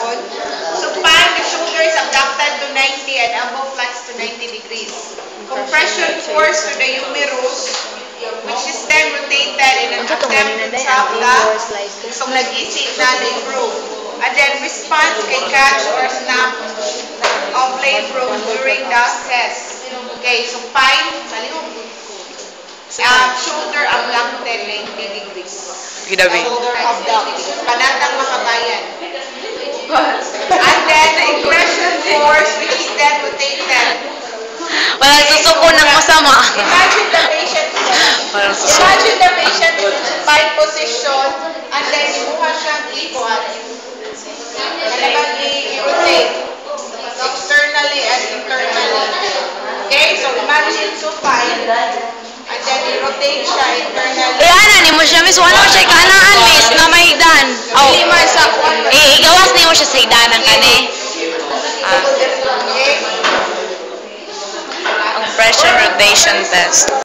position. Supine, the shoulder is abducted to 90 and elbow flexed to 90 degrees. Compression force to the humerus, which is then rotated in an attempt to trap the nag-isip na labrum. And then response can catch or snap of labrum during the test. Okay, supine, shoulder abducted 90 degrees. Shoulder abducted. Panatang makabayan. And then the impression force, which is then rotated. Walang susuko ng masama. Imagine the patient in supine position and then ibuha siyang ikuan. Talagang i-rotate externally and internally. Okay, so imagine supine and then i-rotate siya internally. Ana ni mo siya, miss. Wala siya kanaan, miss. Na may higdan. Lima sa kuan. Igawas ni mo siya sa higdanan kani. Okay. Compression rotation test.